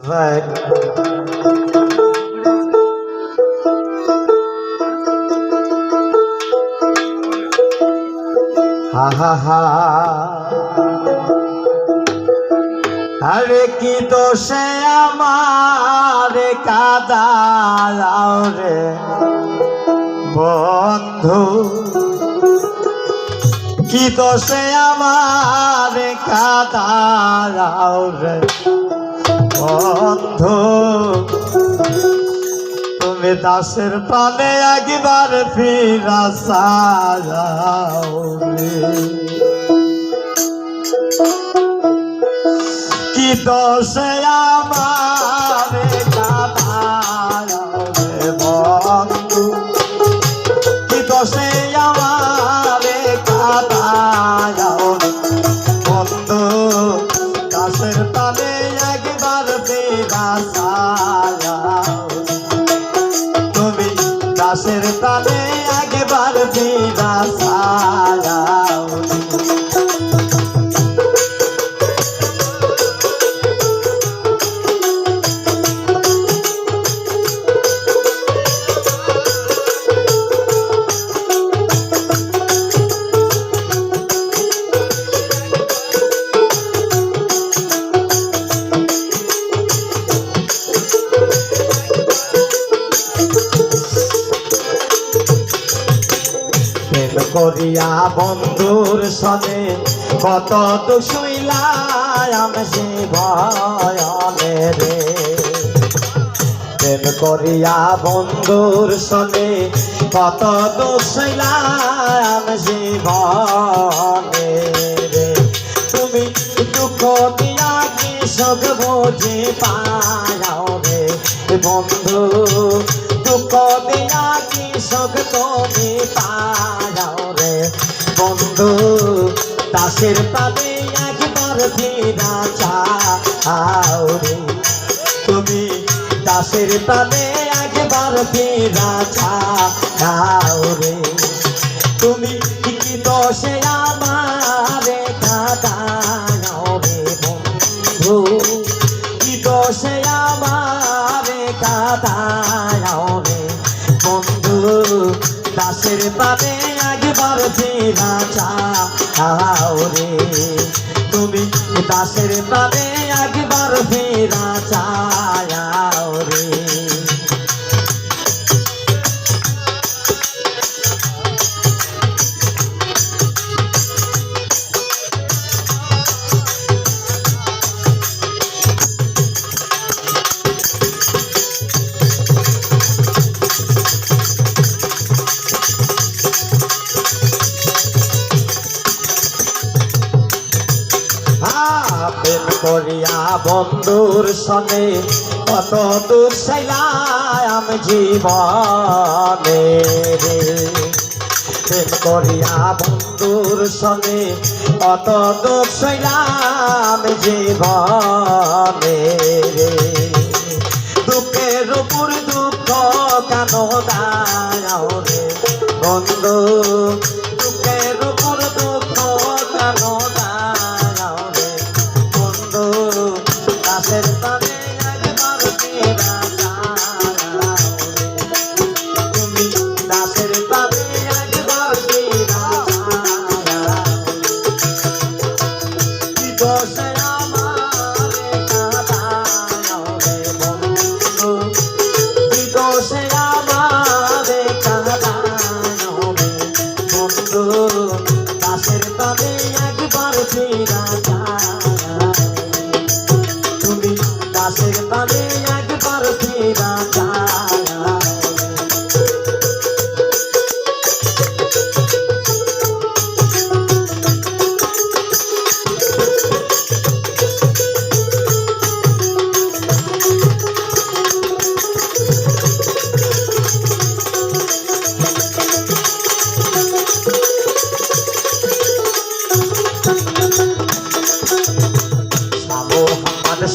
Right. Ha ha ha. আরে কি দোষে আমার কাঁদাও রে বন্ধু, কি দোষে আমার কাঁদাও রে বন্ধু, তুমি দাসের প্রাণে একবার ফিরা চাও রে। কি দোষে আমার কাঁদাও রে বন্ধু, কি দোষে আমার কাঁদাও বন্ধু, দাসের প্রাণে একবার ফিরা চাও, তুমি দাসের প্রাণে একবার ফিরা চাও। করিয়া বন্ধুর সনে কত তো শুইলাম সে ভয়নে রে, প্রেম করিয়া বন্ধুর সনে কত তো শুইলাম সে ভয়নে রে, তুমি দুঃখ দিয়া কি সব বুঝে পাও রে বন্ধু, দুঃখ দিয়া কি সব তুমি পাও রে বন্ধু, দাসের প্রাণে একবার ফিরা চাও রে, তুমি দাসের প্রাণে একবার ফিরা চাও রে, তুমি কি দোষে আমারে কাঁদাও রে বন্ধু, কি দোষে আমারে কাঁদাও রে বন্ধু, দাসের প্রাণে একবার ফিরা চাও রে, তুমি দাসের প্রাণে একবার ফিরা চাও রে। প্রেম করিয়া বন্ধুর সনে কত দূর ছিলাম জীবনে রে, প্রেম করিয়া বন্ধুর সনে কত দূর ছিলাম জীবনে রে, দুঃখের উপর দুঃখ কেন দাও রে বন্ধু, দুঃখের উপর দুঃখ কেন দাও রে বন্ধু, দাসের প্রাণে একবার ফিরা চাও রে, তুমি দাসের প্রাণে একবার ফিরা চাও, কি দোষে আমারে কাঁদাও রে বন্ধু, কি দোষে আমারে কাঁদাও রে বন্ধু, দাসের প্রাণে একবার ফিরা চাও, তুমি দাসের প্রাণে একবার ফিরা চাও।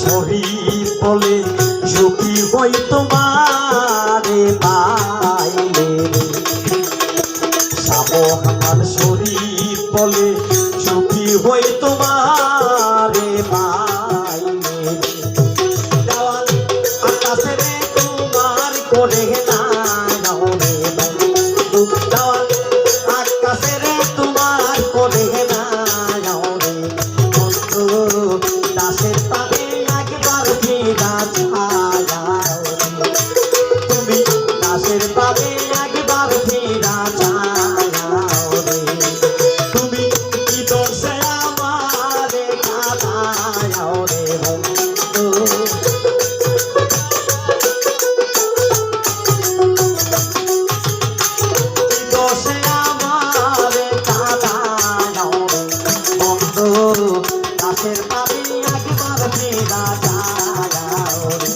শরীর বলে ঝুঁকি হই তোমারে পাইলে, সাবো আমার শরীর বলে ঝুঁকি হই তোমারে পাইলে, দেওয়া ফেরা চাও রে। তুমি দাসের পাবে একবার ফেরা চাও রে। তুমি কি দোষে আমারে কাঁদাও রে বন্ধু। দোষে আমারে কাঁদাও রে বন্ধু। দাসের পাবে একবার ফেরা চাও রে।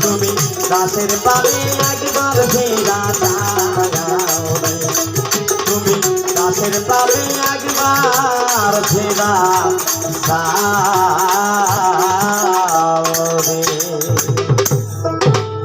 তুমি দাসের পাবে একবার ফেরা চাও রে। তুমি দাসের পাবে একবার ফেরা চাও রে।